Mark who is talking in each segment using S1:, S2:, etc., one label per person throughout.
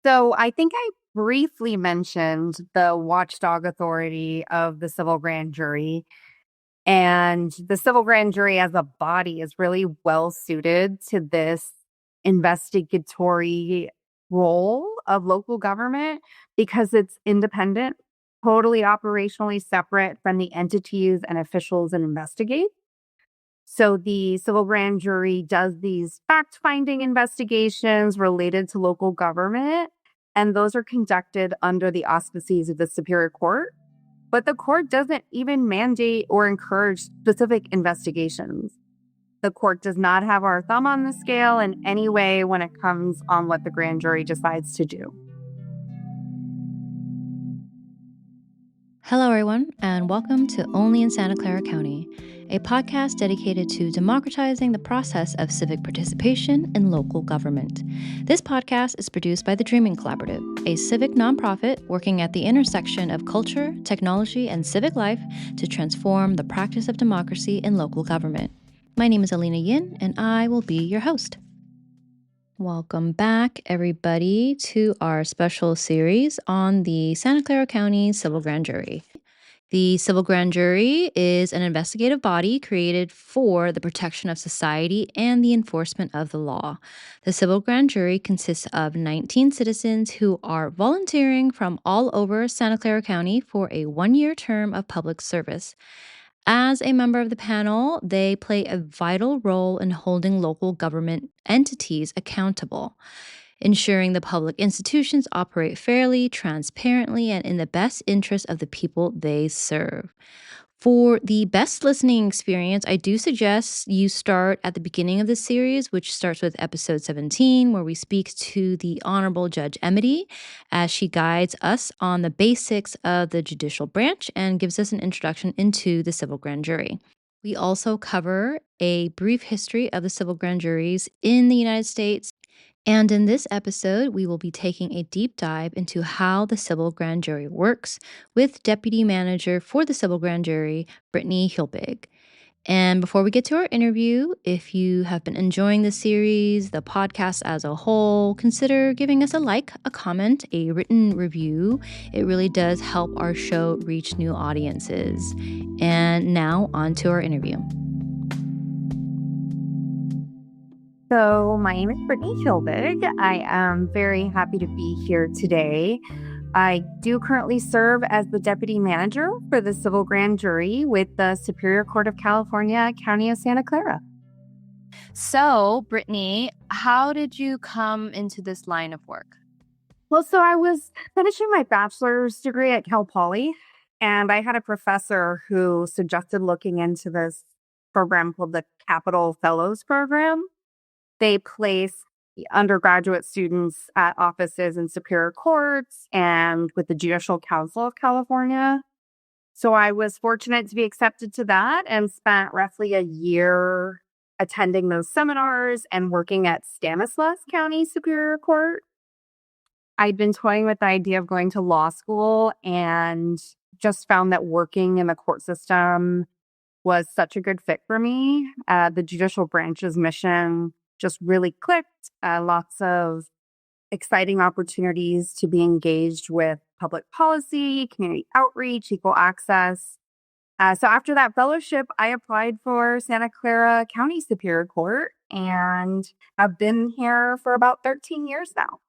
S1: So I think I briefly mentioned the watchdog authority of the civil grand jury. And the civil grand jury as a body is really well suited to this investigatory role of local government because it's independent, totally operationally separate from the entities and officials that investigate. So the civil grand jury does these fact-finding investigations related to local government, and those are conducted under the auspices of the Superior Court. But the court doesn't even mandate or encourage specific investigations. The court does not have our thumb on the scale in any way when it comes on what the grand jury decides to do.
S2: Hello, everyone, and welcome to Only in Santa Clara County, a podcast dedicated to democratizing the process of civic participation in local government. This podcast is produced by the Dreaming Collaborative, a civic nonprofit working at the intersection of culture, technology, and civic life to transform the practice of democracy in local government. My name is Alina Yin, and I will be your host. Welcome back, everybody, to our special series on the Santa Clara County Civil Grand Jury. The Civil Grand Jury is an investigative body created for the protection of society and the enforcement of the law. The Civil Grand Jury consists of 19 citizens who are volunteering from all over Santa Clara County for a one-year term of public service. As a member of the panel, they play a vital role in holding local government entities accountable, ensuring the public institutions operate fairly, transparently, and in the best interest of the people they serve. For the best listening experience, I do suggest you start at the beginning of the series, which starts with episode 17, where we speak to the Honorable Judge Emity as she guides us on the basics of the judicial branch and gives us an introduction into the civil grand jury. We also cover a brief history of the civil grand juries in the United States. And in this episode, we will be taking a deep dive into how the civil grand jury works with Deputy Manager for the civil grand jury, Britney Huelbig. And before we get to our interview, if you have been enjoying the series, the podcast as a whole, consider giving us a like, a comment, a written review. It really does help our show reach new audiences. And now on to our interview.
S1: So my name is Britney Huelbig. I am very happy to be here today. I do currently serve as the deputy manager for the civil grand jury with the Superior Court of California, County of Santa Clara.
S3: So, Britney, how did you come into this line of work?
S1: Well, so I was finishing my bachelor's degree at Cal Poly, and I had a professor who suggested looking into this program called the Capital Fellows Program. They place undergraduate students at offices in superior courts and with the Judicial Council of California. So I was fortunate to be accepted to that and spent roughly a year attending those seminars and working at Stanislaus County Superior Court. I'd been toying with the idea of going to law school and just found that working in the court system was such a good fit for me. The judicial branch's mission just really clicked. Lots of exciting opportunities to be engaged with public policy, community outreach, equal access. So after that fellowship, I applied for Santa Clara County Superior Court, and I've been here for about 13 years now.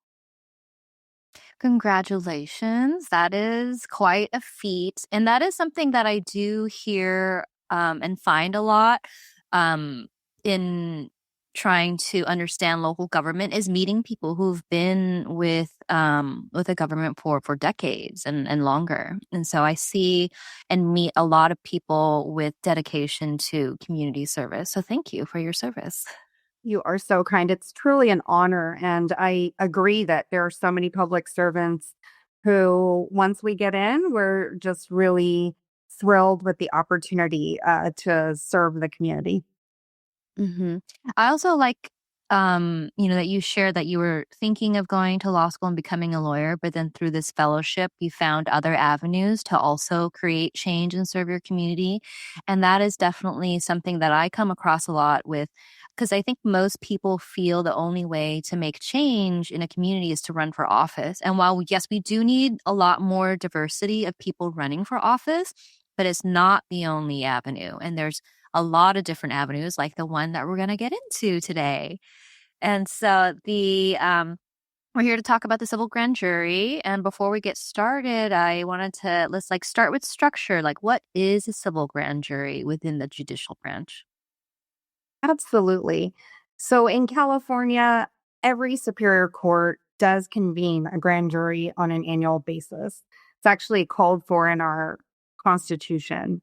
S3: Congratulations. That is quite a feat. And that is something that I do hear and find a lot in trying to understand local government is meeting people who've been with the government for decades and longer. And so I see and meet a lot of people with dedication to community service. So thank you for your service.
S1: You are so kind. It's truly an honor. And I agree that there are so many public servants who, once we get in, we're just really thrilled with the opportunity to serve the community.
S3: Mm-hmm. I also like, that you shared that you were thinking of going to law school and becoming a lawyer, but then through this fellowship, you found other avenues to also create change and serve your community. And that is definitely something that I come across a lot with because I think most people feel the only way to make change in a community is to run for office. And while, yes, we do need a lot more diversity of people running for office, but it's not the only avenue. And there's a lot of different avenues like the one that we're going to get into today. And so we're here to talk about the civil grand jury. And before we get started, I wanted to let's start with structure. Like, what is a civil grand jury within the judicial branch?
S1: Absolutely. So in California, every superior court does convene a grand jury on an annual basis. It's actually called for in our Constitution.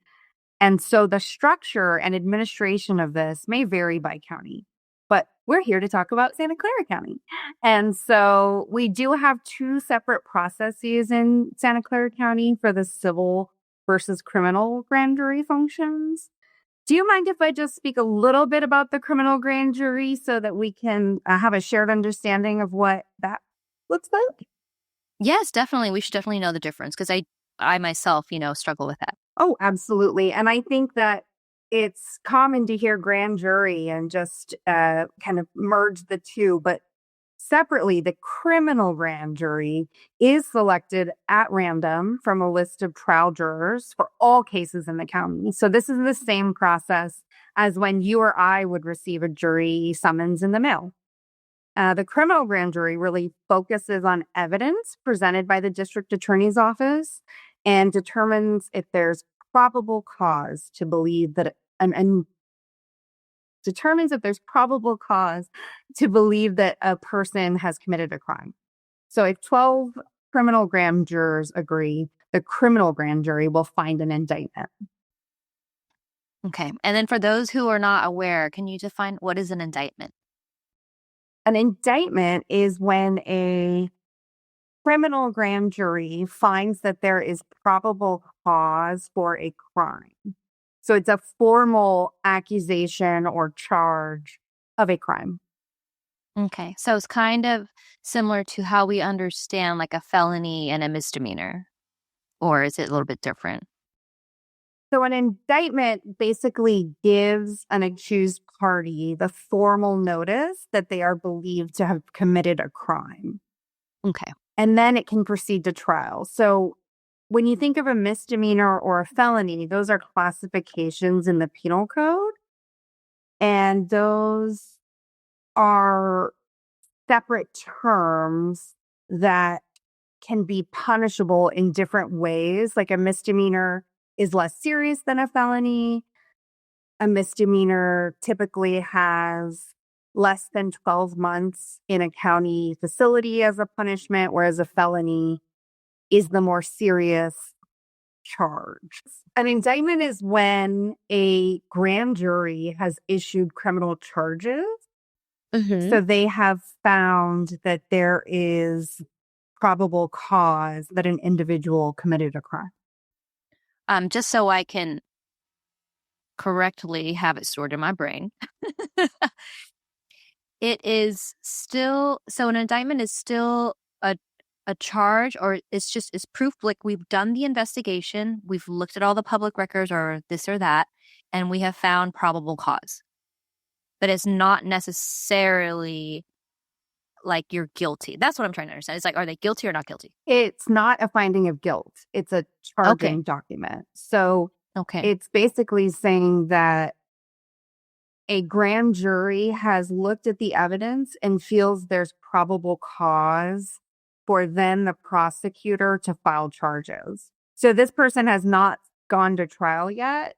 S1: And so the structure and administration of this may vary by county, but we're here to talk about Santa Clara County. And so we do have two separate processes in Santa Clara County for the civil versus criminal grand jury functions. Do you mind if I just speak a little bit about the criminal grand jury so that we can have a shared understanding of what that looks like?
S3: Yes, definitely. We should definitely know the difference because I myself, struggle with that.
S1: Oh, absolutely. And I think that it's common to hear grand jury and just kind of merge the two. But separately, the criminal grand jury is selected at random from a list of trial jurors for all cases in the county. So this is the same process as when you or I would receive a jury summons in the mail. The criminal grand jury really focuses on evidence presented by the district attorney's office and determines if there's probable cause to believe that and determines if there's probable cause to believe that a person has committed a crime. So if 12 criminal grand jurors agree, the criminal grand jury will find an indictment.
S3: Okay. And then for those who are not aware, can you define what is an indictment?
S1: An indictment is when a criminal grand jury finds that there is probable cause for a crime. So it's a formal accusation or charge of a crime.
S3: Okay. So it's kind of similar to how we understand like a felony and a misdemeanor, or is it a little bit different?
S1: So an indictment basically gives an accused party the formal notice that they are believed to have committed a crime.
S3: Okay.
S1: And then it can proceed to trial. So when you think of a misdemeanor or a felony, those are classifications in the penal code. And those are separate terms that can be punishable in different ways. Like a misdemeanor is less serious than a felony. A misdemeanor typically has less than 12 months in a county facility as a punishment, whereas a felony is the more serious charge. An indictment is when a grand jury has issued criminal charges.
S3: Mm-hmm.
S1: So they have found that there is probable cause that an individual committed a crime.
S3: Just so I can correctly have it stored in my brain. It is still, so an indictment is still a charge, or it's proof. Like, we've done the investigation, we've looked at all the public records or this or that, and we have found probable cause. But it's not necessarily like you're guilty. That's what I'm trying to understand. It's like, are they guilty or not guilty?
S1: It's not a finding of guilt. It's a charging document. So it's basically saying that a grand jury has looked at the evidence and feels there's probable cause for then the prosecutor to file charges. So this person has not gone to trial yet.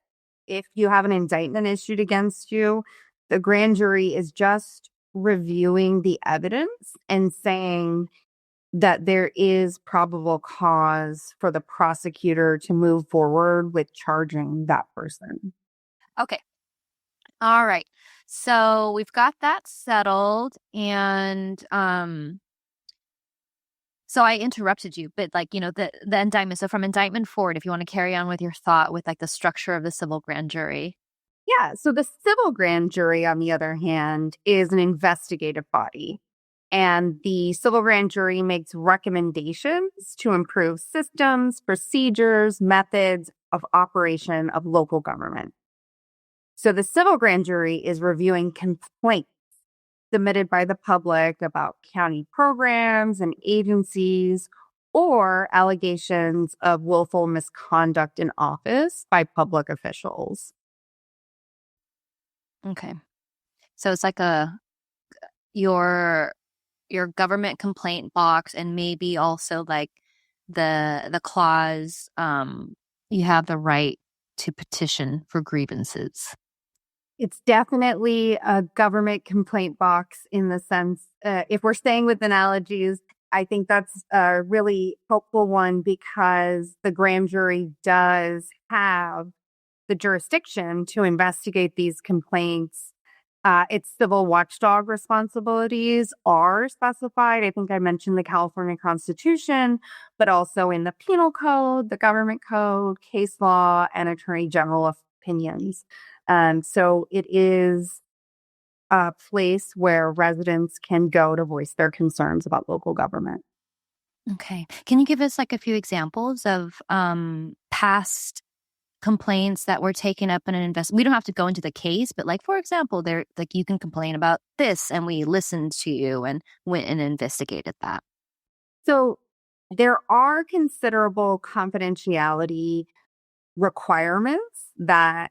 S1: If you have an indictment issued against you, the grand jury is just reviewing the evidence and saying that there is probable cause for the prosecutor to move forward with charging that person.
S3: Okay. All right. So we've got that settled. And so I interrupted you, but the indictment. So from indictment forward, if you want to carry on with your thought with like the structure of the civil grand jury.
S1: Yeah. So the civil grand jury, on the other hand, is an investigative body. And the civil grand jury makes recommendations to improve systems, procedures, methods of operation of local government. So the civil grand jury is reviewing complaints submitted by the public about county programs and agencies or allegations of willful misconduct in office by public officials.
S3: Okay. So it's like your government complaint box, and maybe also like the clause, you have the right to petition for grievances.
S1: It's definitely a government complaint box in the sense, if we're staying with analogies, I think that's a really helpful one because the grand jury does have the jurisdiction to investigate these complaints. Its civil watchdog responsibilities are specified. I think I mentioned the California Constitution, but also in the Penal Code, the Government Code, case law, and Attorney General opinions. So it is a place where residents can go to voice their concerns about local government.
S3: Okay. Can you give us like a few examples of past complaints that were taken up in an we don't have to go into the case, but like, for example, there, like, you can complain about this and we listened to you and went and investigated that.
S1: So there are considerable confidentiality requirements that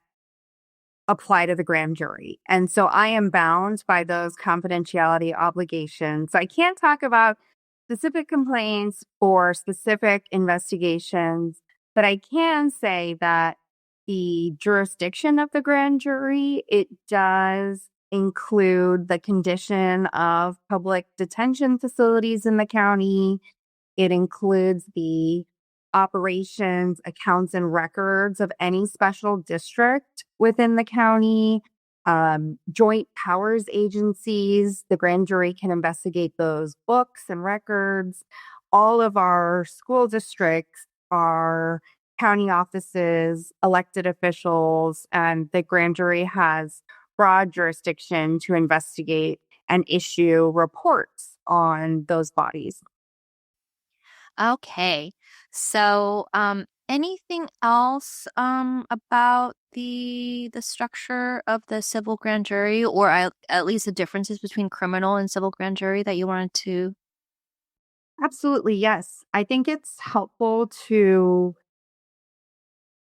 S1: apply to the grand jury. And so I am bound by those confidentiality obligations. So I can't talk about specific complaints or specific investigations, but I can say that the jurisdiction of the grand jury, it does include the condition of public detention facilities in the county. It includes the operations, accounts, and records of any special district within the county, joint powers agencies. The grand jury can investigate those books and records. All of our school districts, our county offices, elected officials, and the grand jury has broad jurisdiction to investigate and issue reports on those bodies.
S3: Okay. So, anything else about the structure of the civil grand jury, or at least the differences between criminal and civil grand jury that you wanted to?
S1: Absolutely, yes. I think it's helpful to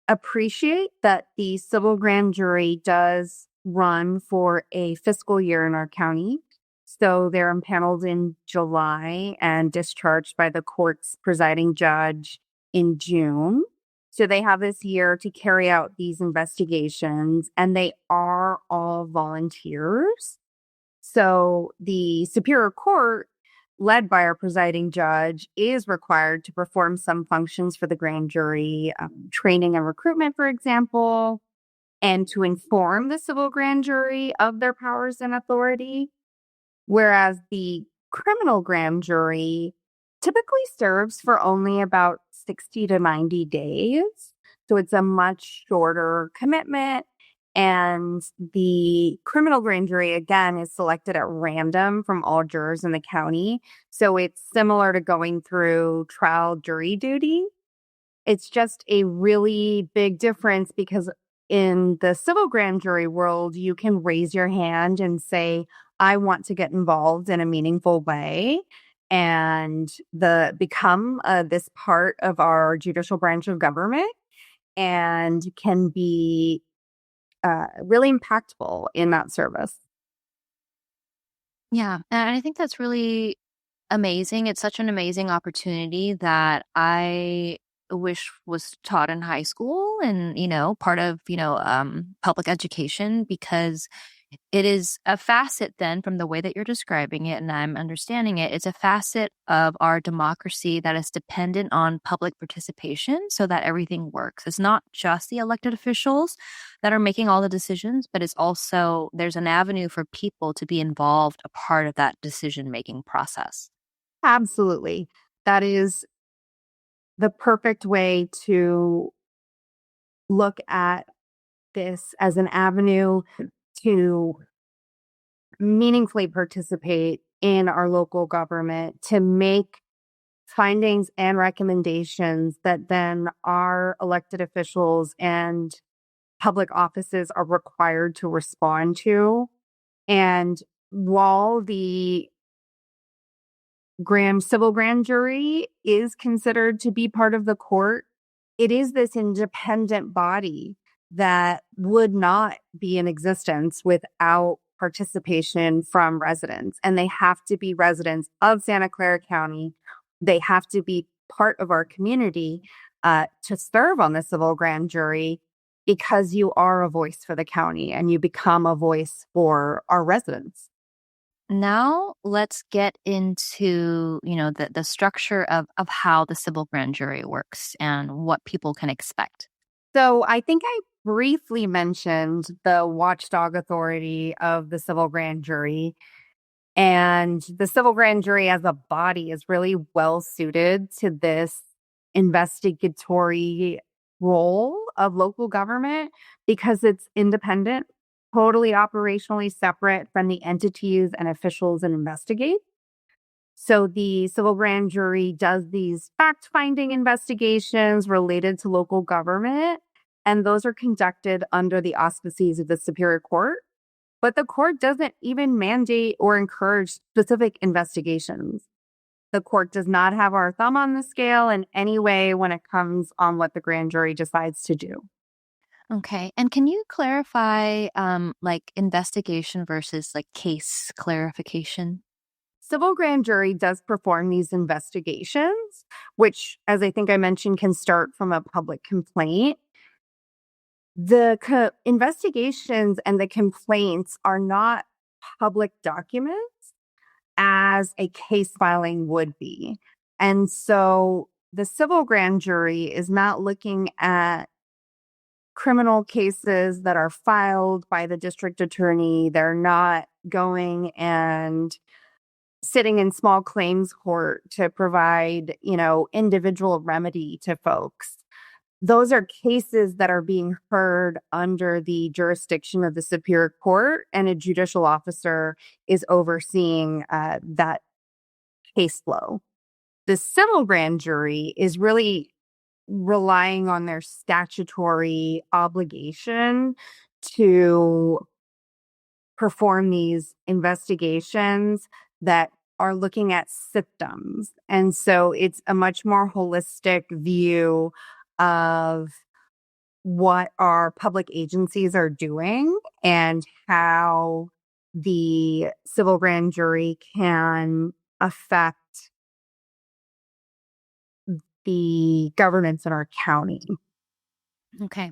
S1: appreciate that the civil grand jury does run for a fiscal year in our county. So they're impaneled in July and discharged by the court's presiding judge in June. So they have this year to carry out these investigations, and they are all volunteers. So the Superior Court, led by our presiding judge, is required to perform some functions for the grand jury, training and recruitment, for example, and to inform the civil grand jury of their powers and authority. Whereas the criminal grand jury typically serves for only about 60 to 90 days. So it's a much shorter commitment. And the criminal grand jury, again, is selected at random from all jurors in the county. So it's similar to going through trial jury duty. It's just a really big difference because in the civil grand jury world, you can raise your hand and say, I want to get involved in a meaningful way and become this part of our judicial branch of government, and can be really impactful in that service.
S3: Yeah, and I think that's really amazing. It's such an amazing opportunity that I wish was taught in high school and, part of, public education, because it is a facet then, from the way that you're describing it and I'm understanding it, it's a facet of our democracy that is dependent on public participation so that everything works. It's not just the elected officials that are making all the decisions, but it's also, there's an avenue for people to be involved, a part of that decision-making process.
S1: Absolutely. That is the perfect way to look at this as an avenue to meaningfully participate in our local government, to make findings and recommendations that then our elected officials and public offices are required to respond to. And while the civil grand jury is considered to be part of the court, it is this independent body that would not be in existence without participation from residents. And they have to be residents of Santa Clara County. They have to be part of our community to serve on the civil grand jury, because you are a voice for the county and you become a voice for our residents.
S3: Now let's get into, the structure of how the civil grand jury works and what people can expect.
S1: So I think I briefly mentioned the watchdog authority of the civil grand jury. And the civil grand jury as a body is really well suited to this investigatory role of local government because it's independent, totally operationally separate from the entities and officials that investigate. So the civil grand jury does these fact-finding investigations related to local government, and those are conducted under the auspices of the Superior Court. But the court doesn't even mandate or encourage specific investigations. The court does not have our thumb on the scale in any way when it comes on what the grand jury decides to do.
S3: Okay. And can you clarify like investigation versus like case clarification?
S1: Civil grand jury does perform these investigations, which, as I think I mentioned, can start from a public complaint. The investigations and the complaints are not public documents as a case filing would be. And so the civil grand jury is not looking at criminal cases that are filed by the district attorney. They're not going and sitting in small claims court to provide, individual remedy to folks. Those are cases that are being heard under the jurisdiction of the Superior Court, and a judicial officer is overseeing that case flow. The civil grand jury is really relying on their statutory obligation to perform these investigations that are looking at symptoms. And so it's a much more holistic view of what our public agencies are doing and how the civil grand jury can affect the governance in our county.
S3: Okay.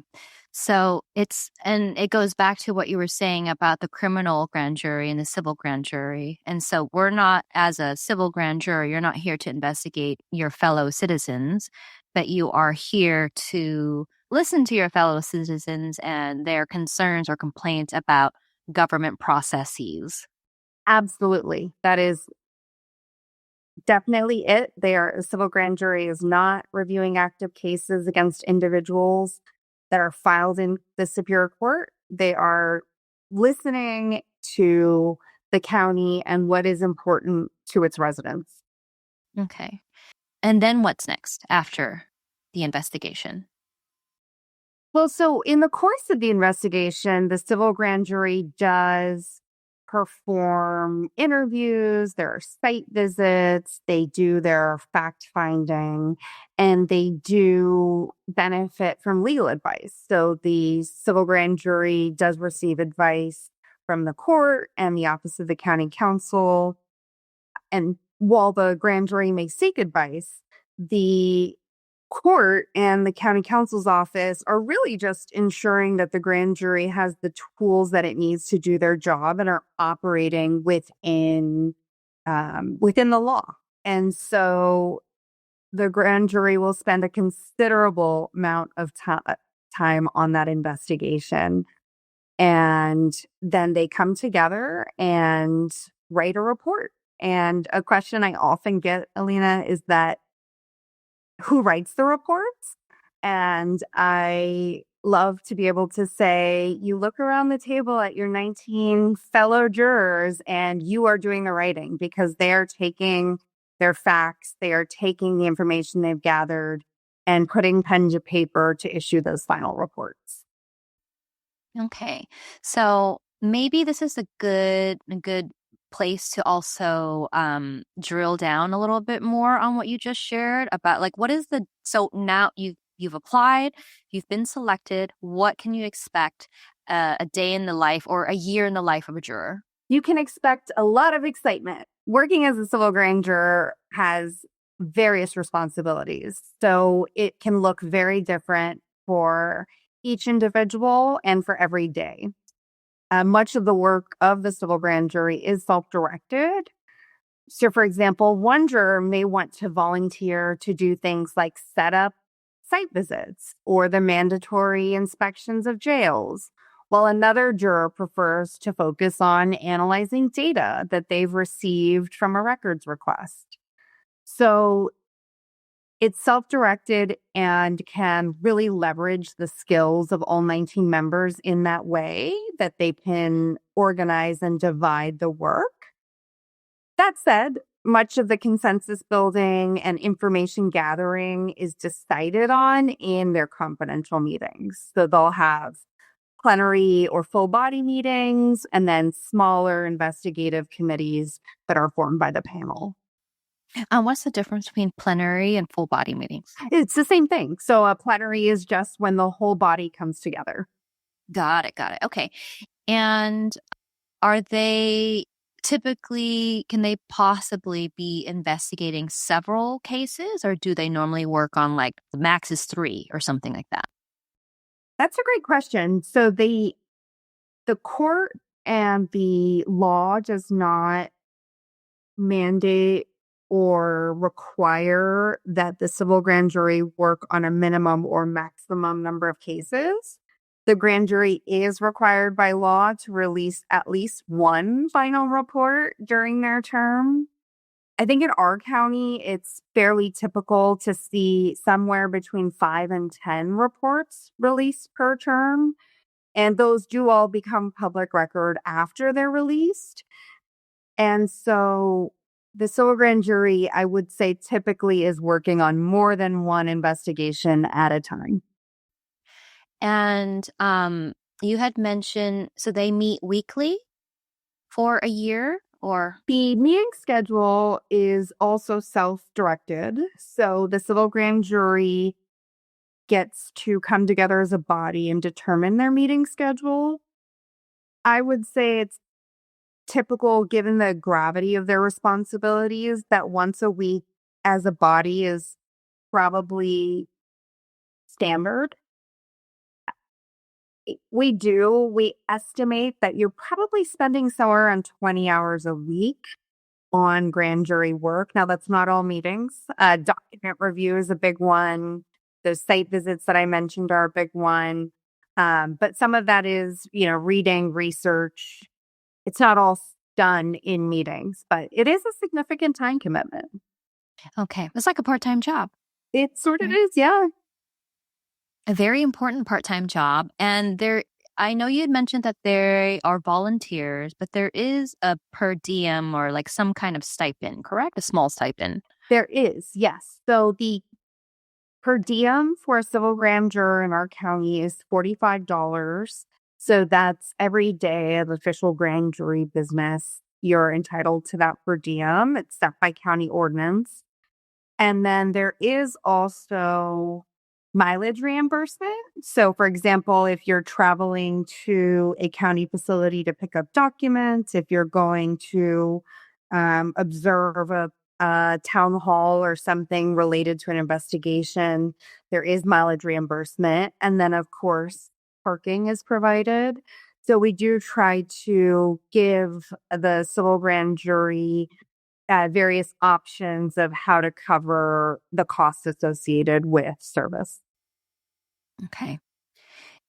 S3: So it goes back to what you were saying about the criminal grand jury and the civil grand jury. And so we're not, as a civil grand jury, you're not here to investigate your fellow citizens, but you are here to listen to your fellow citizens and their concerns or complaints about government processes.
S1: Absolutely. That is definitely it. A civil grand jury is not reviewing active cases against individuals that are filed in the Superior Court. They are listening to the county and what is important to its residents.
S3: Okay. And then what's next after the investigation?
S1: Well, so in the course of the investigation, the civil grand jury does perform interviews, there are site visits, they do their fact finding, and they do benefit from legal advice. So the civil grand jury does receive advice from the court and the Office of the County Counsel. And while the grand jury may seek advice, the court and the county counsel's office are really just ensuring that the grand jury has the tools that it needs to do their job and are operating within the law. And so the grand jury will spend a considerable amount of time on that investigation. And then they come together and write a report. And a question I often get, Alina, is that who writes the reports? And I love to be able to say, you look around the table at your 19 fellow jurors and you are doing the writing, because they are taking their facts, they are taking the information they've gathered and putting pen to paper to issue those final reports.
S3: Okay. So maybe this is a good place to also drill down a little bit more on what you just shared about like what is the so now you've applied, you've been selected, what can you expect a day in the life or a year in the life of a juror?
S1: You can expect a lot of excitement. Working as a civil grand juror has various responsibilities, so it can look very different for each individual and for every day. Much of the work of the civil grand jury is self-directed. So, for example, one juror may want to volunteer to do things like set up site visits or the mandatory inspections of jails, while another juror prefers to focus on analyzing data that they've received from a records request. So, it's self directed and can really leverage the skills of all 19 members in that way that they can organize and divide the work. That said, much of the consensus building and information gathering is decided on in their confidential meetings. So they'll have plenary or full body meetings and then smaller investigative committees that are formed by the panel.
S3: What's the difference between plenary and full body meetings?
S1: It's the same thing. So a plenary is just when the whole body comes together.
S3: Got it. Got it. Okay. And are they typically, can they possibly be investigating several cases or do they normally work on like the max is 3 or something like that?
S1: That's a great question. So the court and the law does not mandate or require that the civil grand jury work on a minimum or maximum number of cases. The grand jury is required by law to release at least one final report during their term. I think in our county, it's fairly typical to see somewhere between 5 and 10 reports released per term. And those do all become public record after they're released. And so the civil grand jury, I would say, typically is working on more than one investigation at a time.
S3: And you had mentioned, so they meet weekly for a year or?
S1: The meeting schedule is also self-directed. So the civil grand jury gets to come together as a body and determine their meeting schedule. I would say it's typical, given the gravity of their responsibilities, that once a week as a body is probably standard. We estimate that you're probably spending somewhere around 20 hours a week on grand jury work. Now, that's not all meetings. Document review is a big one. Those site visits that I mentioned are a big one. But some of that is, reading, research. It's not all done in meetings, but it is a significant time commitment.
S3: Okay. It's like a part-time job.
S1: It sort of is, yeah.
S3: A very important part-time job. And I know you had mentioned that there are volunteers, but there is a per diem or like some kind of stipend, correct? A small stipend.
S1: There is, yes. So the per diem for a civil grand juror in our county is $45. So that's every day of official grand jury business. You're entitled to that per diem. It's set by county ordinance. And then there is also mileage reimbursement. So, for example, if you're traveling to a county facility to pick up documents, if you're going to observe a town hall or something related to an investigation, there is mileage reimbursement. And then, of course, parking is provided. So we do try to give the civil grand jury various options of how to cover the costs associated with service.
S3: Okay.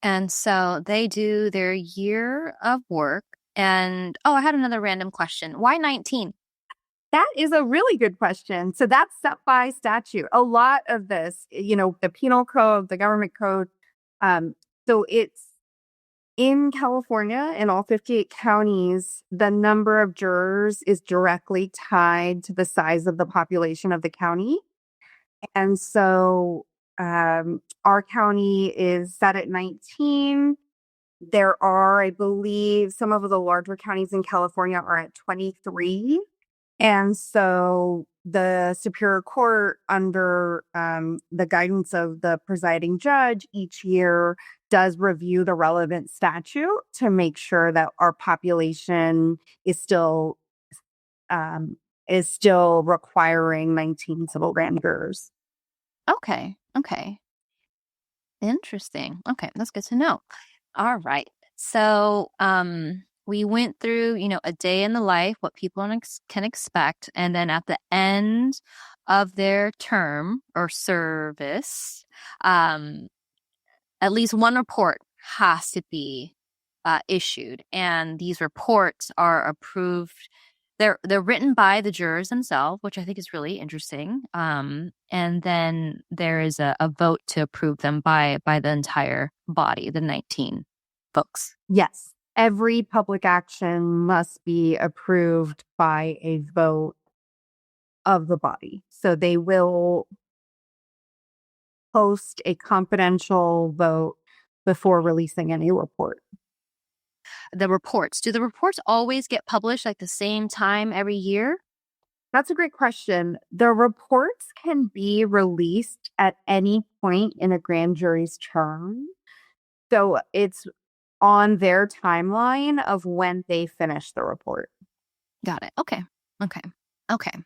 S3: And so they do their year of work. And I had another random question. Why 19?
S1: That is a really good question. So that's set by statute. A lot of this, the penal code, the government code. So it's in California, in all 58 counties, the number of jurors is directly tied to the size of the population of the county. And so our county is set at 19. There are, I believe, some of the larger counties in California are at 23. And so the Superior Court, under the guidance of the presiding judge, each year does review the relevant statute to make sure that our population um, is still requiring 19 civil grand jurors.
S3: Okay. Okay. Interesting. Okay, that's good to know. All right. So, we went through, a day in the life, what people can expect, and then at the end of their term or service, um, at least one report has to be issued, and these reports are approved. They're written by the jurors themselves, which I think is really interesting. And then there is a vote to approve them by the entire body, the 19 folks.
S1: Yes. Every public action must be approved by a vote of the body. So they will post a confidential vote before releasing any report.
S3: Do the reports always get published like the same time every year?
S1: That's a great question. The reports can be released at any point in a grand jury's term. So it's on their timeline of when they finish the report.
S3: Got it. Okay. Okay. Okay.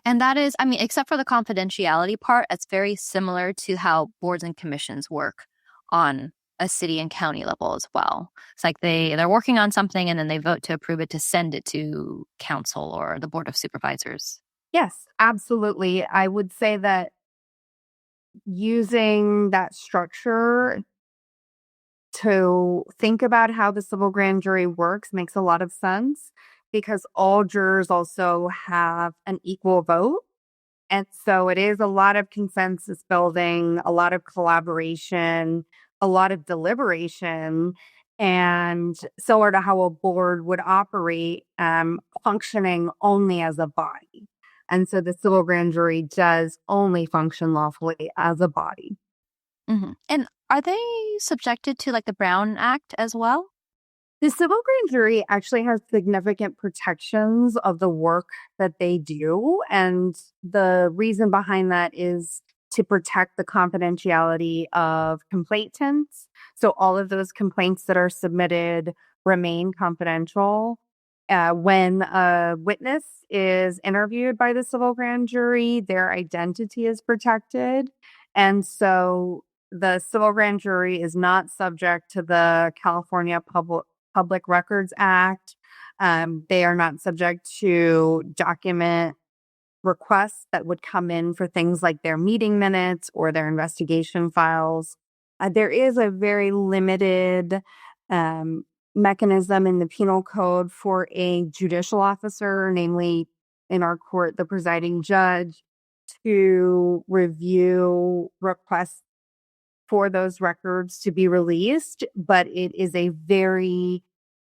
S3: And that is, I mean, except for the confidentiality part, it's very similar to how boards and commissions work on a city and county level as well. It's like they're working on something and then they vote to approve it to send it to council or the board of supervisors.
S1: Yes, absolutely. I would say that using that structure to think about how the civil grand jury works makes a lot of sense, because all jurors also have an equal vote. And so it is a lot of consensus building, a lot of collaboration, a lot of deliberation, and similar to how a board would operate, functioning only as a body. And so the civil grand jury does only function lawfully as a body.
S3: Mm-hmm. And are they subjected to like the Brown Act as well?
S1: The civil grand jury actually has significant protections of the work that they do. And the reason behind that is to protect the confidentiality of complainants. So all of those complaints that are submitted remain confidential. When a witness is interviewed by the civil grand jury, their identity is protected. And so the civil grand jury is not subject to the California Public Records Act. They are not subject to document requests that would come in for things like their meeting minutes or their investigation files. There is a very limited mechanism in the penal code for a judicial officer, namely in our court, the presiding judge, to review requests for those records to be released, but it is a very,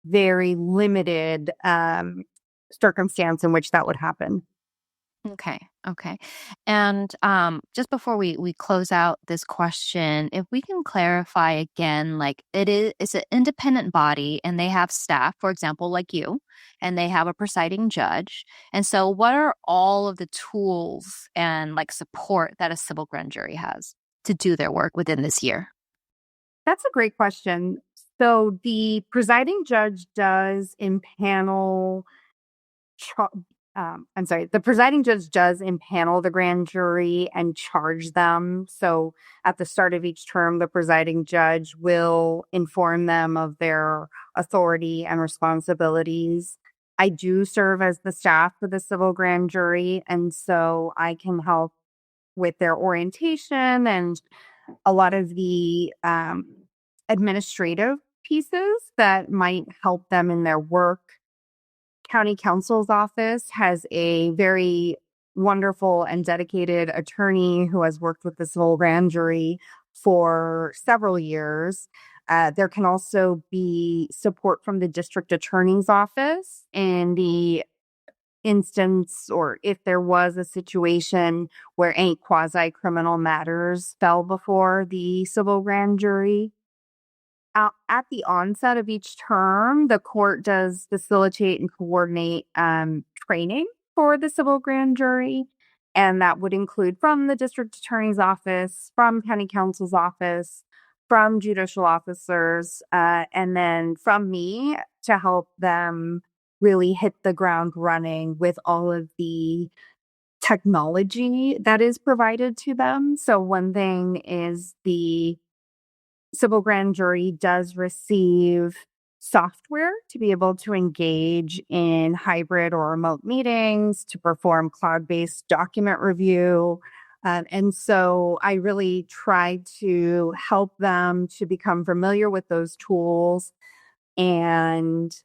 S1: very limited circumstance in which that would happen.
S3: Okay. Okay. And just before we close out this question, if we can clarify again, like it's an independent body and they have staff, for example, like you, and they have a presiding judge. And so what are all of the tools and like support that a civil grand jury has to do their work within this year?
S1: That's a great question. So the presiding judge does impanel the presiding judge does impanel the grand jury and charge them. So at the start of each term, the presiding judge will inform them of their authority and responsibilities. I do serve as the staff for the civil grand jury, and so I can help with their orientation and a lot of the administrative pieces that might help them in their work. County counsel's office has a very wonderful and dedicated attorney who has worked with the civil grand jury for several years. There can also be support from the district attorney's office in the instance, or if there was a situation where any quasi-criminal matters fell before the civil grand jury. at the onset of each term, the court does facilitate and coordinate training for the civil grand jury. And that would include from the district attorney's office, from county counsel's office, from judicial officers, and then from me to help them really hit the ground running with all of the technology that is provided to them. So one thing is the civil grand jury does receive software to be able to engage in hybrid or remote meetings, to perform cloud-based document review. And so I really try to help them to become familiar with those tools. And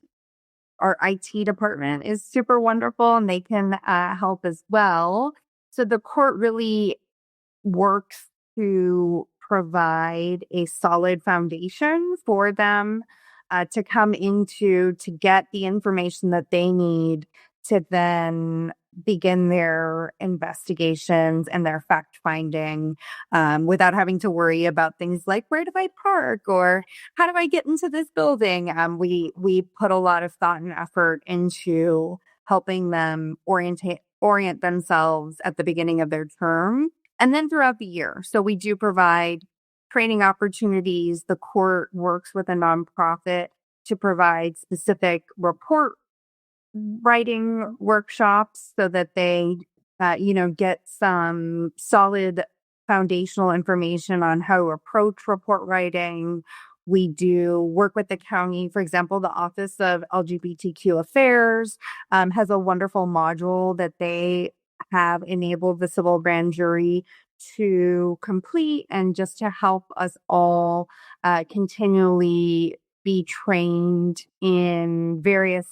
S1: our IT department is super wonderful, and they can help as well. So the court really works to provide a solid foundation for them to come into, to get the information that they need to then begin their investigations and their fact finding without having to worry about things like, where do I park, or how do I get into this building? We put a lot of thought and effort into helping them orient themselves at the beginning of their term and then throughout the year. So we do provide training opportunities. The court works with a nonprofit to provide specific report writing workshops so that they, get some solid foundational information on how to approach report writing. We do work with the county. For example, the Office of LGBTQ Affairs has a wonderful module that they have enabled the civil grand jury to complete, and just to help us all continually be trained in various,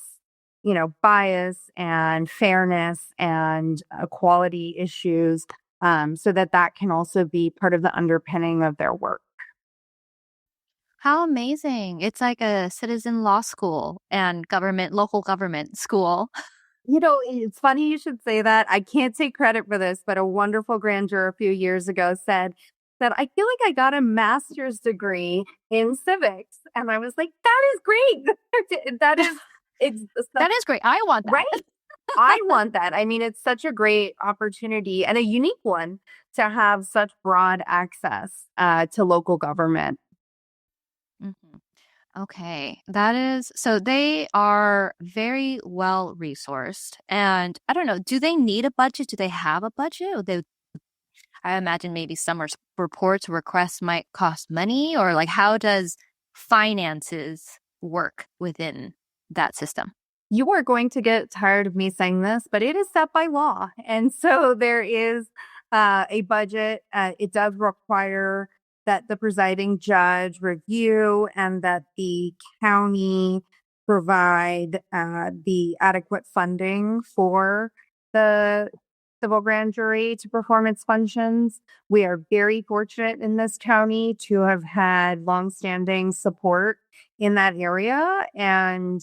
S1: bias and fairness and equality issues, so that can also be part of the underpinning of their work.
S3: How amazing. It's like a citizen law school and local government school.
S1: It's funny you should say that. I can't take credit for this, but a wonderful grand juror a few years ago said that I feel like I got a master's degree in civics. And I was like, that is great.
S3: That is great. I want that.
S1: Right. I want that. I mean, it's such a great opportunity and a unique one to have such broad access to local government.
S3: Mm-hmm. Okay, so they are very well resourced. And I don't know, do they need a budget? Do they have a budget? I imagine maybe some reports, requests might cost money, or like, how does finances work within that system?
S1: You are going to get tired of me saying this, but it is set by law. And so there is a budget. It does require that the presiding judge review and that the county provide the adequate funding for the civil grand jury to perform its functions. We are very fortunate in this county to have had longstanding support in that area. And,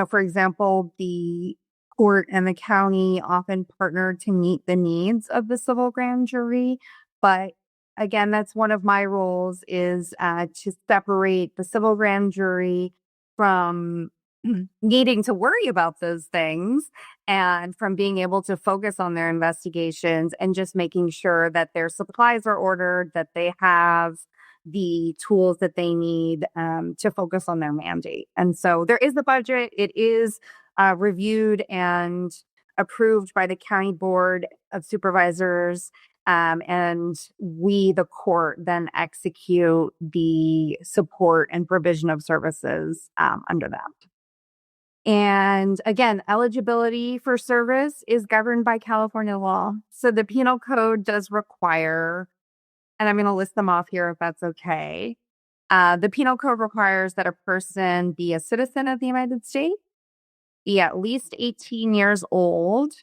S1: for example, the court and the county often partner to meet the needs of the civil grand jury. But again, that's one of my roles, is to separate the civil grand jury from needing to worry about those things, and from being able to focus on their investigations and just making sure that their supplies are ordered, that they have the tools that they need to focus on their mandate. And so there is a budget. It is reviewed and approved by the County Board of Supervisors. And we, the court, then execute the support and provision of services under that. And again, eligibility for service is governed by California law. So the penal code does require, and I'm going to list them off here if that's okay. The penal code requires that a person be a citizen of the United States, be at least 18 years old,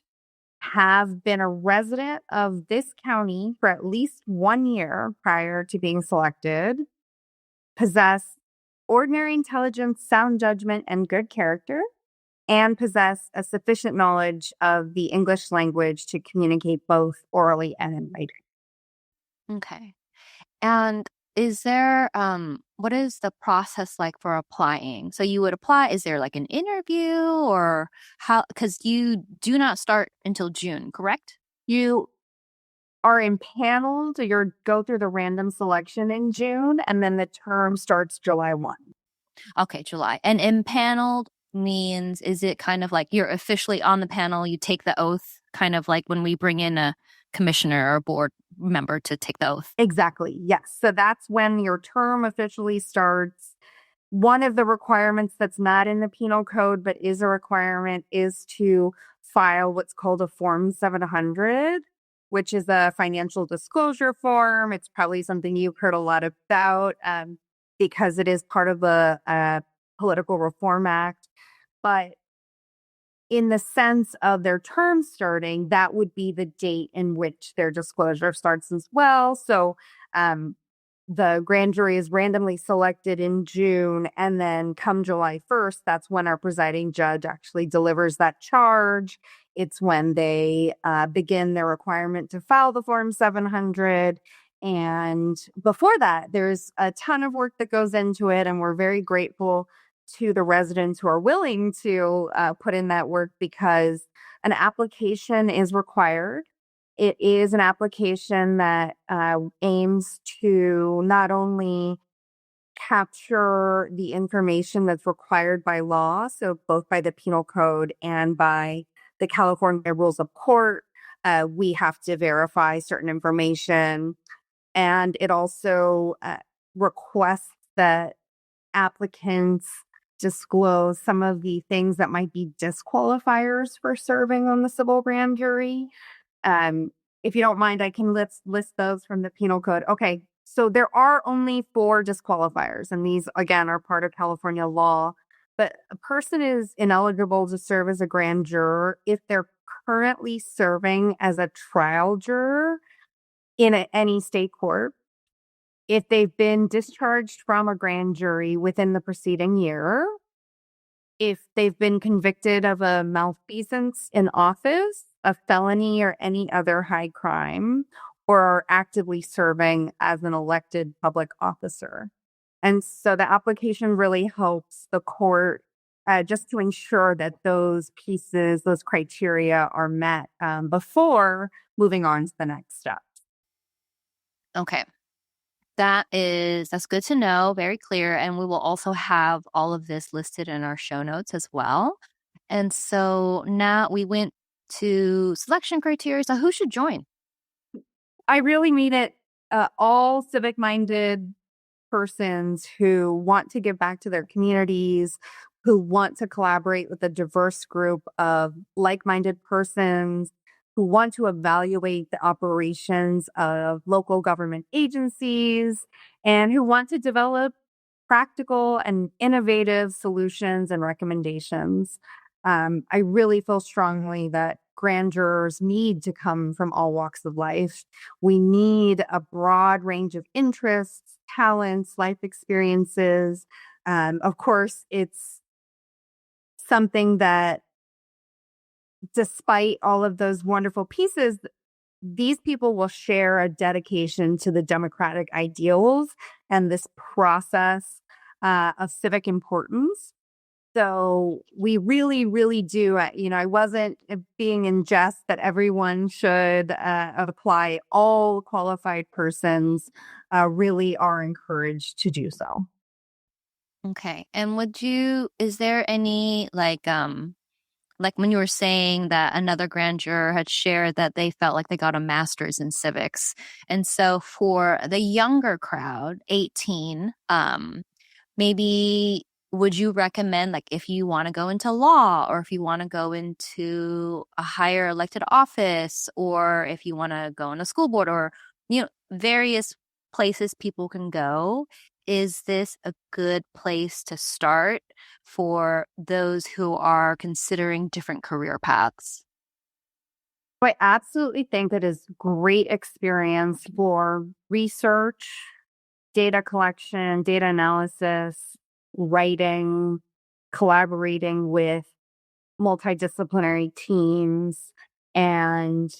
S1: have been a resident of this county for at least 1 year prior to being selected, possess ordinary intelligence, sound judgment, and good character, and possess a sufficient knowledge of the English language to communicate both orally and in writing.
S3: Okay. And is there what is the process like for applying? So you would apply, is there like an interview or how, because you do not start until June, correct?
S1: You are impaneled, you go through the random selection in June, and then the term starts July 1.
S3: Okay, July. And impaneled means, is it kind of like you're officially on the panel, you take the oath, kind of like when we bring in a commissioner or board member to take the oath?
S1: Exactly. Yes. So that's when your term officially starts. One of the requirements that's not in the penal code, but is a requirement, is to file what's called a Form 700, which is a financial disclosure form. It's probably something you've heard a lot about because it is part of the Political Reform Act. But in the sense of their term starting, that would be the date in which their disclosure starts as well. So the grand jury is randomly selected in June, and then come July 1st, that's when our presiding judge actually delivers that charge. It's when they begin their requirement to file the Form 700. And before that, there's a ton of work that goes into it, and we're very grateful to the residents who are willing to put in that work, because an application is required. It is an application that aims to not only capture the information that's required by law, so both by the penal code and by the California Rules of Court. We have to verify certain information, and it also requests that applicants disclose some of the things that might be disqualifiers for serving on the civil grand jury. Um, if you don't mind, I can list those from the penal code. Okay, so there are only 4 disqualifiers, and these, again, are part of California law. But a person is ineligible to serve as a grand juror if they're currently serving as a trial juror in any state court, if they've been discharged from a grand jury within the preceding year, if they've been convicted of a malfeasance in office, a felony, or any other high crime, or are actively serving as an elected public officer. And so the application really helps the court just to ensure that those pieces, those criteria are met before moving on to the next step.
S3: Okay. That's good to know, very clear. And we will also have all of this listed in our show notes as well. And so now we went to selection criteria. So who should join?
S1: I really mean it. All civic-minded persons who want to give back to their communities, who want to collaborate with a diverse group of like-minded persons, who want to evaluate the operations of local government agencies, and who want to develop practical and innovative solutions and recommendations. I really feel strongly that grand jurors need to come from all walks of life. We need a broad range of interests, talents, life experiences. Of course, it's something that, despite all of those wonderful pieces, these people will share a dedication to the democratic ideals and this process of civic importance. So we really, really do. I wasn't being in jest that everyone should apply. All qualified persons really are encouraged to do so.
S3: Okay. And is there any like when you were saying that another grand juror had shared that they felt like they got a master's in civics. And so for the younger crowd, 18, maybe would you recommend, like, if you want to go into law, or if you want to go into a higher elected office, or if you want to go on a school board, or, various places people can go, is this a good place to start for those who are considering different career paths?
S1: I absolutely think that is great experience for research, data collection, data analysis, writing, collaborating with multidisciplinary teams, and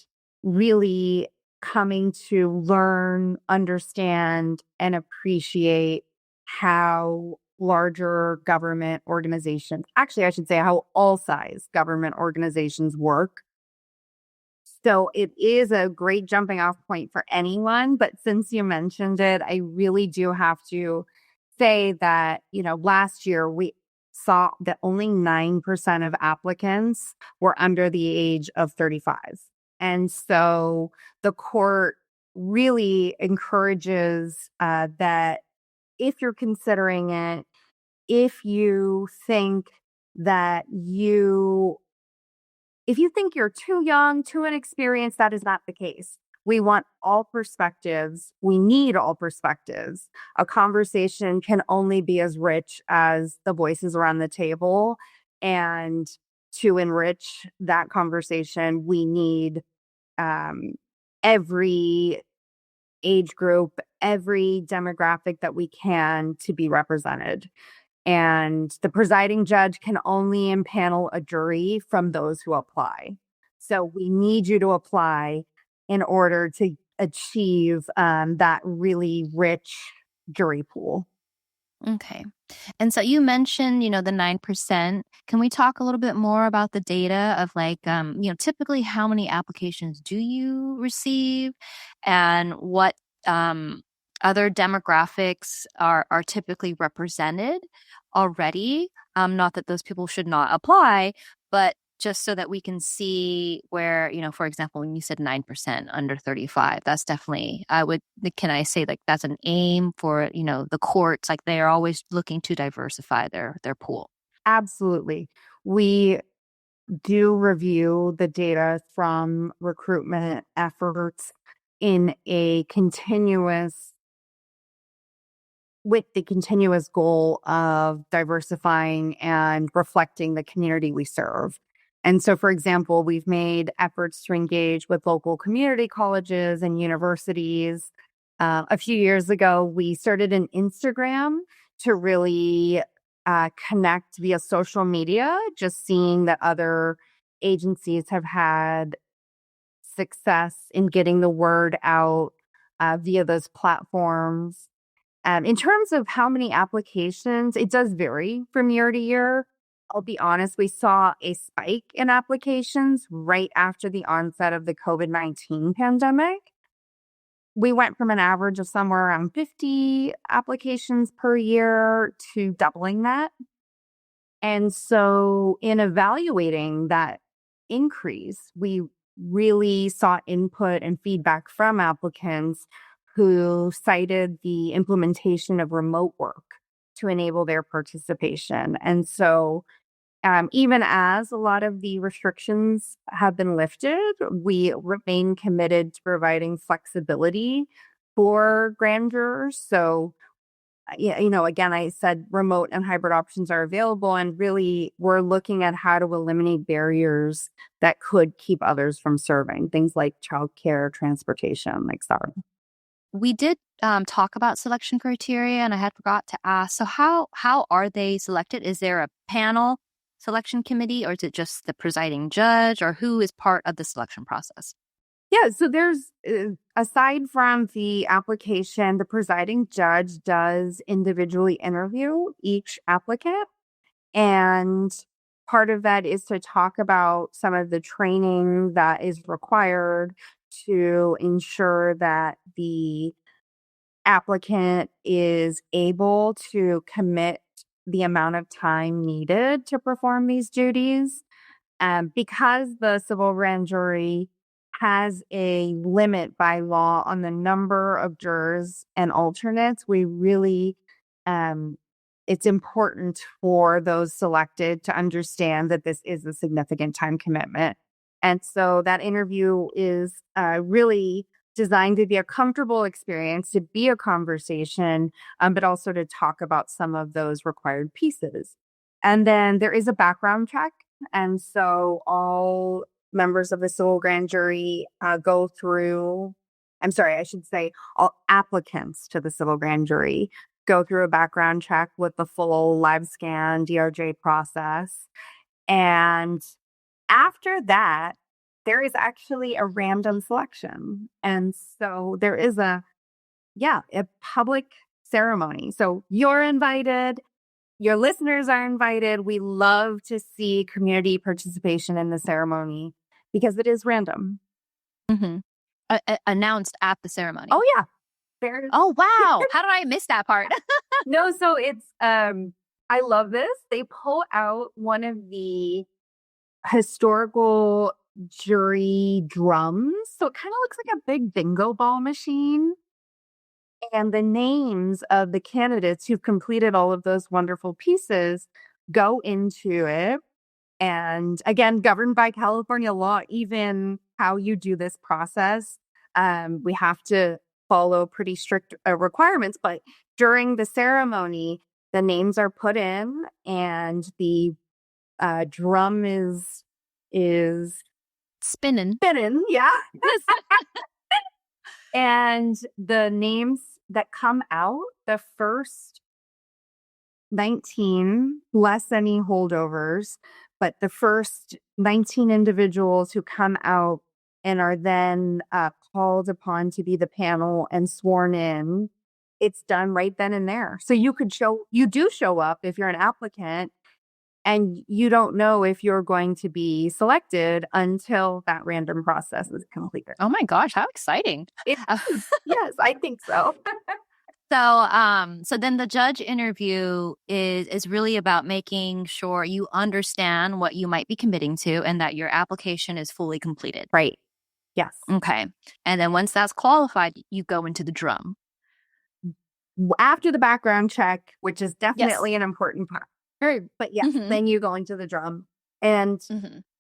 S1: really coming to learn, understand, and appreciate how larger government organizations, actually, I should say how all size government organizations work. So it is a great jumping off point for anyone. But since you mentioned it, I really do have to say that, last year we saw that only 9% of applicants were under the age of 35. And so the court really encourages that if you're considering it, if you think that if you think you're too young, too inexperienced, that is not the case. We want all perspectives. We need all perspectives. A conversation can only be as rich as the voices around the table. And to enrich that conversation, we need every age group, every demographic that we can to be represented. And the presiding judge can only impanel a jury from those who apply. So we need you to apply in order to achieve that really rich jury pool.
S3: Okay. And so you mentioned, the 9%. Can we talk a little bit more about the data of typically how many applications do you receive and what other demographics are typically represented already? Not that those people should not apply, but just so that we can see where, for example, when you said 9% under 35, that's definitely, can I say that's an aim for, the courts, they are always looking to diversify their pool.
S1: Absolutely. We do review the data from recruitment efforts with the continuous goal of diversifying and reflecting the community we serve. And so, for example, we've made efforts to engage with local community colleges and universities. A few years ago, we started an Instagram to really connect via social media, just seeing that other agencies have had success in getting the word out via those platforms. In terms of how many applications, it does vary from year to year. I'll be honest, we saw a spike in applications right after the onset of the COVID-19 pandemic. We went from an average of somewhere around 50 applications per year to doubling that. And so in evaluating that increase, we really sought input and feedback from applicants who cited the implementation of remote work to enable their participation. And so even as a lot of the restrictions have been lifted, we remain committed to providing flexibility for grand jurors. So, again, I said remote and hybrid options are available, and really we're looking at how to eliminate barriers that could keep others from serving, things like childcare, transportation, etc.
S3: We did talk about selection criteria, and I had forgot to ask. So how are they selected? Is there a panel selection committee, or is it just the presiding judge, or who is part of the selection process?
S1: Yeah, so there's, aside from the application, the presiding judge does individually interview each applicant. And part of that is to talk about some of the training that is required to ensure that the applicant is able to commit the amount of time needed to perform these duties. Because the civil grand jury has a limit by law on the number of jurors and alternates, we really, it's important for those selected to understand that this is a significant time commitment. And so that interview is really designed to be a comfortable experience, to be a conversation, but also to talk about some of those required pieces. And then there is a background check. And so all members of the civil grand jury go through, all applicants to the civil grand jury go through a background check with the full live scan DRJ process. And after that, there is actually a random selection. And so there is a public ceremony. So you're invited, your listeners are invited. We love to see community participation in the ceremony because it is random.
S3: Mm-hmm. Announced at the ceremony.
S1: Oh, yeah. There's...
S3: Oh, wow. How did I miss that part?
S1: No, so it's, I love this. They pull out one of the historical jury drums. So it kind of looks like a big bingo ball machine. And the names of the candidates who've completed all of those wonderful pieces go into it. And again, governed by California law, even how you do this process, we have to follow pretty strict requirements. But during the ceremony, the names are put in and the drum is
S3: spinning.
S1: Yeah. And the names that come out, the first 19, less any holdovers, but the first 19 individuals who come out and are then called upon to be the panel and sworn in, it's done right then and there. So you do show up if you're an applicant, and you don't know if you're going to be selected until that random process is completed.
S3: Oh my gosh, how exciting.
S1: Yes, I think so.
S3: So then the judge interview is really about making sure you understand what you might be committing to and that your application is fully completed.
S1: Right. Yes.
S3: Okay. And then once that's qualified, you go into the drum.
S1: After the background check, which is definitely an important part. But yes, then you go into the drum. And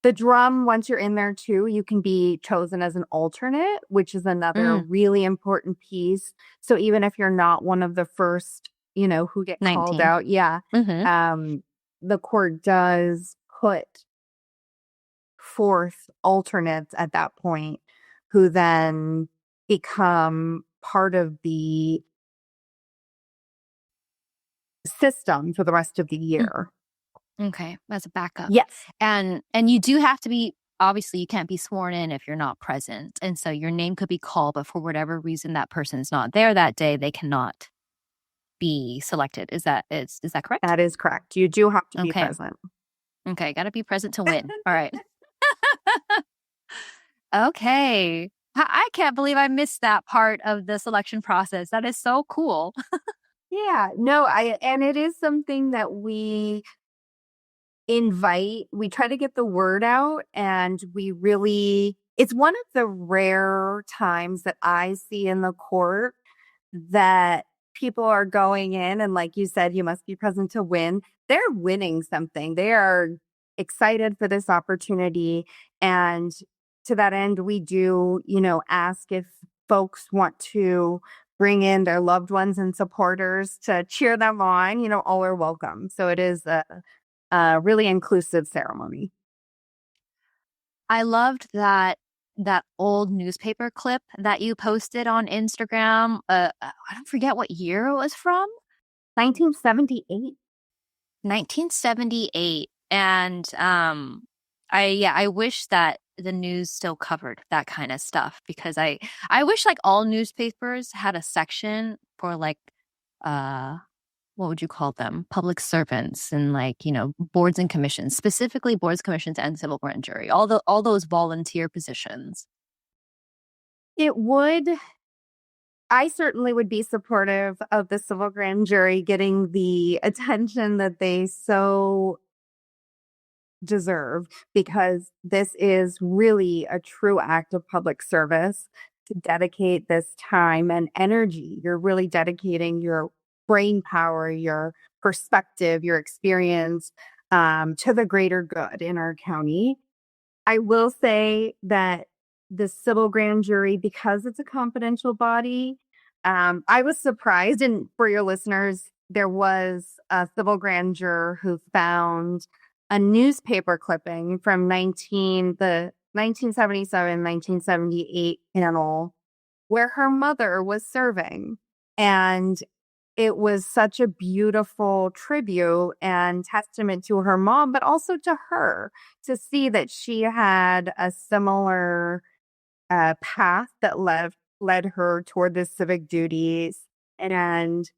S1: the drum, once you're in there too, you can be chosen as an alternate, which is another really important piece. So even if you're not one of the first, who get
S3: 19.
S1: called out, the court does put forth alternates at that point who then become part of the system for the rest of the year.
S3: Okay, as a backup.
S1: Yes.
S3: And you do have to be, obviously you can't be sworn in if you're not present. And so your name could be called, but for whatever reason that person's not there that day, they cannot be selected. Is that correct?
S1: That is correct. You do have to be present.
S3: Okay, got to be present to win. All right. Okay. I can't believe I missed that part of the selection process. That is so cool.
S1: Yeah, no, and it is something that we try to get the word out, and it's one of the rare times that I see in the court that people are going in and, like you said, you must be present to win. They're winning something. They are excited for this opportunity. And to that end, we do, ask if folks want to bring in their loved ones and supporters to cheer them on. All are welcome. So it is a really inclusive ceremony.
S3: I loved that old newspaper clip that you posted on Instagram. I don't forget what year it was from.
S1: 1978.
S3: 1978. And I wish that the news still covered that kind of stuff, because I wish like all newspapers had a section for like what would you call them? Public servants and boards and commissions, specifically boards, commissions, and civil grand jury. All those volunteer positions.
S1: It would. I certainly would be supportive of the civil grand jury getting the attention that they so deserve, because this is really a true act of public service to dedicate this time and energy. You're really dedicating your brain power, your perspective, your experience to the greater good in our county. I will say that the civil grand jury, because it's a confidential body, I was surprised. And for your listeners, there was a civil grand juror who found a newspaper clipping from the 1977, 1978 panel where her mother was serving. And it was such a beautiful tribute and testament to her mom, but also to her, to see that she had a similar path that led her toward the civic duties. And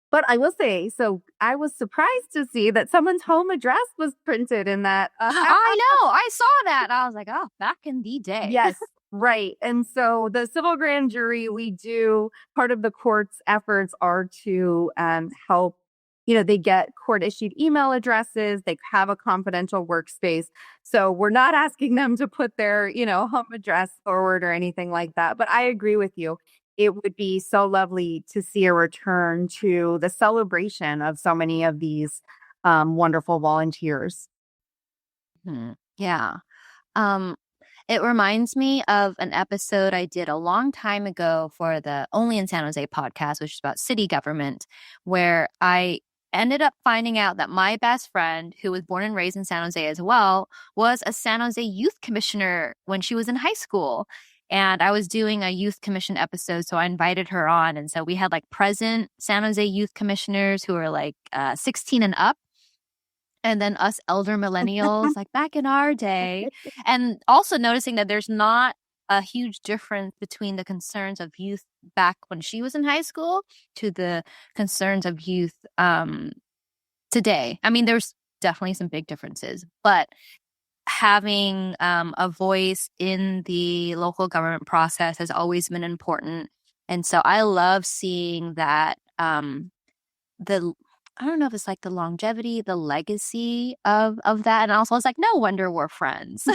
S1: but I will say, so I was surprised to see that someone's home address was printed in that.
S3: I know. I saw that. I was like, oh, back in the day.
S1: Yes, right. And so the civil grand jury, we do part of the court's efforts are to help. They get court issued email addresses. They have a confidential workspace. So we're not asking them to put their, home address forward or anything like that. But I agree with you. It would be so lovely to see a return to the celebration of so many of these wonderful volunteers.
S3: Yeah. It reminds me of an episode I did a long time ago for the Only in San Jose podcast, which is about city government, where I ended up finding out that my best friend, who was born and raised in San Jose as well, was a San Jose youth commissioner when she was in high school. And I was doing a youth commission episode, so I invited her on. And so we had like present San Jose youth commissioners who are like 16 and up. And then us elder millennials, like back in our day. And also noticing that there's not a huge difference between the concerns of youth back when she was in high school to the concerns of youth today. I mean, there's definitely some big differences, but having a voice in the local government process has always been important. And so I love seeing that I don't know if it's like the longevity, the legacy of that. And also it's like, no wonder we're friends.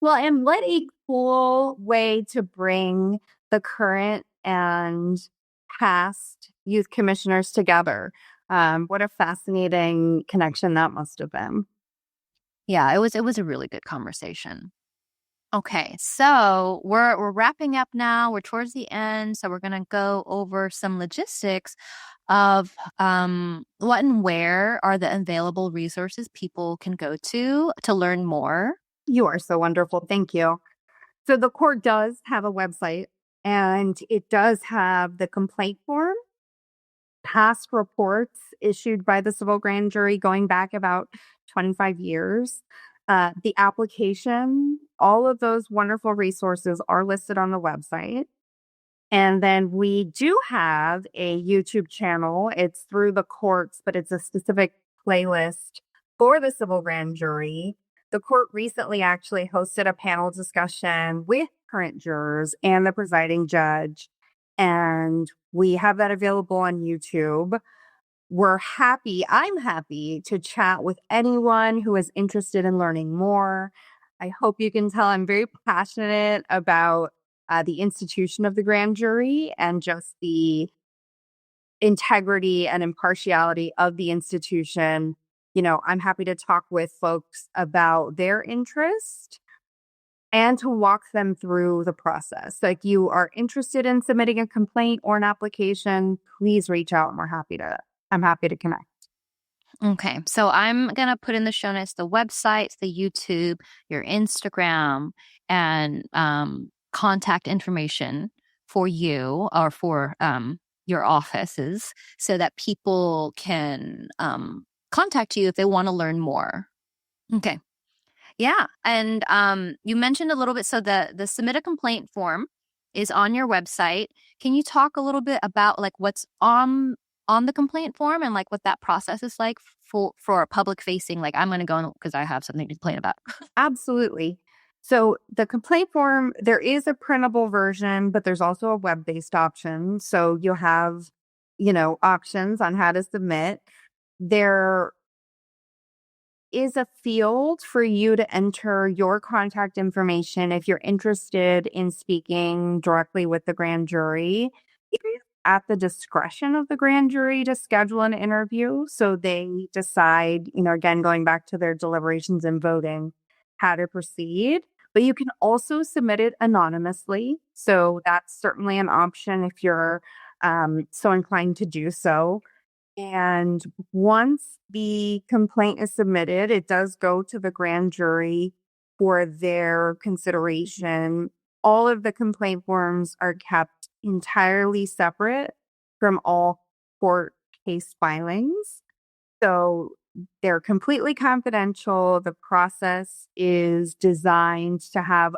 S1: Well, and what a cool way to bring the current and past youth commissioners together. What a fascinating connection that must have been.
S3: Yeah, it was a really good conversation. Okay, so we're wrapping up now. We're towards the end, so we're gonna go over some logistics of what and where are the available resources people can go to learn more.
S1: You are so wonderful. Thank you. So the court does have a website, and it does have the complaint form, past reports issued by the civil grand jury going back about 25 years. The application, all of those wonderful resources are listed on the website. And then we do have a YouTube channel. It's through the courts, but it's a specific playlist for the civil grand jury. The court recently actually hosted a panel discussion with current jurors and the presiding judge. And we have that available on YouTube. I'm happy to chat with anyone who is interested in learning more. I hope you can tell I'm very passionate about the institution of the grand jury and just the integrity and impartiality of the institution. I'm happy to talk with folks about their interest and to walk them through the process. Like, you are interested in submitting a complaint or an application, please reach out and I'm happy to connect.
S3: Okay, so I'm going to put in the show notes the websites, the YouTube, your Instagram, and contact information for you or for your offices so that people can contact you if they want to learn more. Okay. Yeah. And you mentioned a little bit, so the submit a complaint form is on your website. Can you talk a little bit about like what's on the complaint form and like what that process is like for a public facing, like I'm going to go because I have something to complain about?
S1: Absolutely. So the complaint form, there is a printable version, but there's also a web-based option. So you'll have, options on how to submit. There is a field for you to enter your contact information if you're interested in speaking directly with the grand jury. It is at the discretion of the grand jury to schedule an interview. So they decide, again, going back to their deliberations and voting, how to proceed. But you can also submit it anonymously. So that's certainly an option if you're so inclined to do so. And once the complaint is submitted, it does go to the grand jury for their consideration. All of the complaint forms are kept entirely separate from all court case filings. So they're completely confidential. The process is designed to have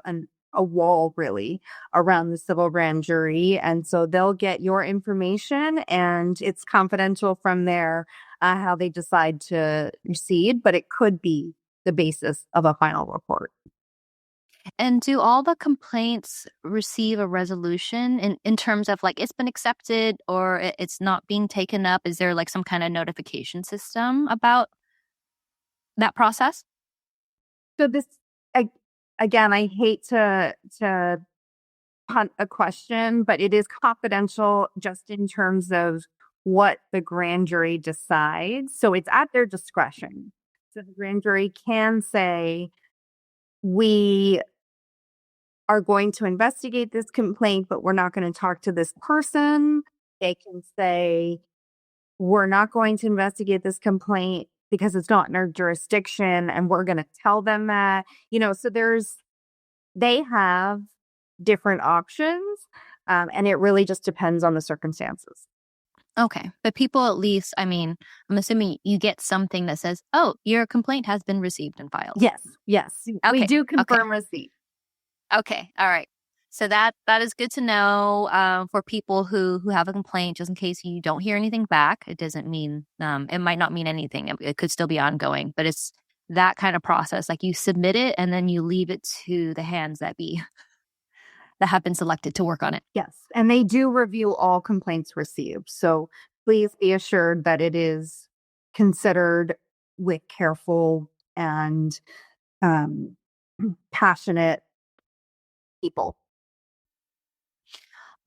S1: a wall really around the civil grand jury. And so they'll get your information and it's confidential from there how they decide to proceed, but it could be the basis of a final report.
S3: And do all the complaints receive a resolution in terms of like it's been accepted or it's not being taken up? Is there like some kind of notification system about that process?
S1: So this, again, I hate to punt a question, but it is confidential just in terms of what the grand jury decides. So it's at their discretion. So the grand jury can say, we are going to investigate this complaint, but we're not going to talk to this person. They can say, we're not going to investigate this complaint because it's not in our jurisdiction, and we're going to tell them that. So they have different options, and it really just depends on the circumstances.
S3: Okay. But people at least, I mean, I'm assuming you get something that says, oh, your complaint has been received and filed.
S1: Yes.
S3: Okay.
S1: We do confirm receipt.
S3: Okay. All right. So that is good to know for people who have a complaint, just in case you don't hear anything back. It doesn't mean, it might not mean anything. It could still be ongoing, but it's that kind of process. Like you submit it and then you leave it to the hands that have been selected to work on it.
S1: Yes. And they do review all complaints received. So please be assured that it is considered with careful and passionate people.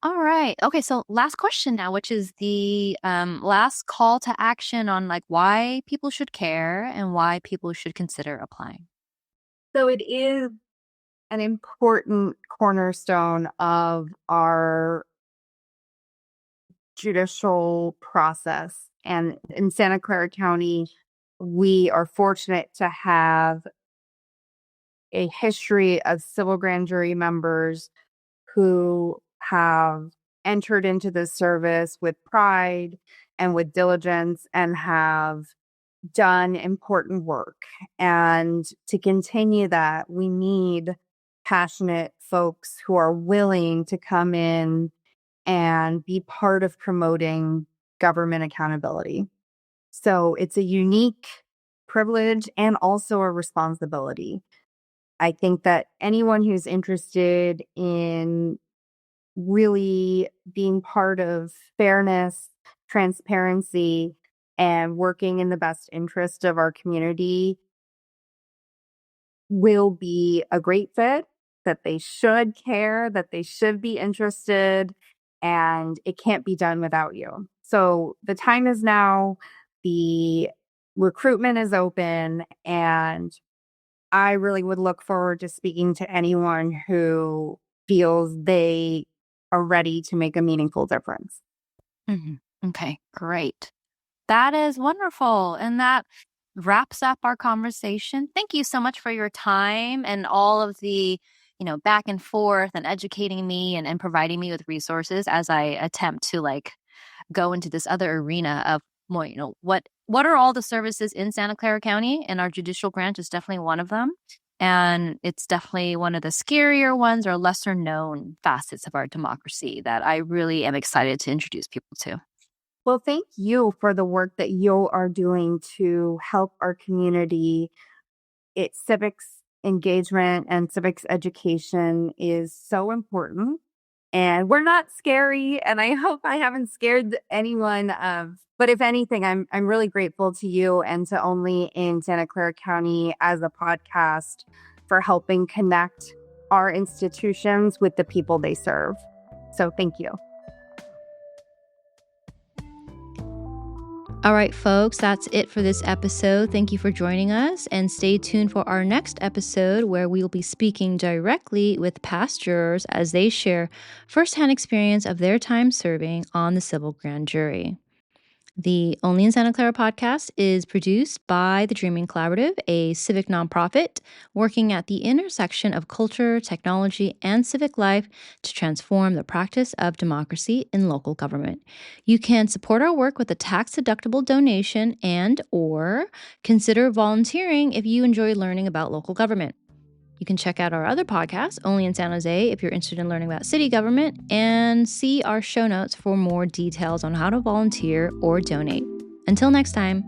S3: All right. Okay. So last question now, which is the last call to action on like why people should care and why people should consider applying.
S1: So it is an important cornerstone of our judicial process. And in Santa Clara County, we are fortunate to have a history of civil grand jury members who have entered into this service with pride and with diligence and have done important work. And to continue that, we need passionate folks who are willing to come in and be part of promoting government accountability. So it's a unique privilege and also a responsibility. I think that anyone who's interested in really being part of fairness, transparency, and working in the best interest of our community will be a great fit, that they should care, that they should be interested, and it can't be done without you. So the time is now, the recruitment is open, and I really would look forward to speaking to anyone who feels they are ready to make a meaningful difference.
S3: Mm-hmm. Okay, great. That is wonderful. And that wraps up our conversation. Thank you so much for your time and all of the, back and forth and educating me and providing me with resources as I attempt to like go into this other arena of more, what are all the services in Santa Clara County, and our judicial branch is definitely one of them. And it's definitely one of the scarier ones or lesser known facets of our democracy that I really am excited to introduce people to.
S1: Well, thank you for the work that you are doing to help our community. Civics engagement and civics education is so important. And we're not scary, and I hope I haven't scared anyone. But if anything, I'm really grateful to you and to Only in Santa Clara County as a podcast for helping connect our institutions with the people they serve. So thank you.
S2: All right, folks, that's it for this episode. Thank you for joining us, and stay tuned for our next episode where we will be speaking directly with past jurors as they share firsthand experience of their time serving on the civil grand jury. The Only in Santa Clara podcast is produced by the Dreaming Collaborative, a civic nonprofit working at the intersection of culture, technology, and civic life to transform the practice of democracy in local government. You can support our work with a tax-deductible donation and/or consider volunteering if you enjoy learning about local government. You can check out our other podcast, Only in San Jose, if you're interested in learning about city government, and see our show notes for more details on how to volunteer or donate. Until next time.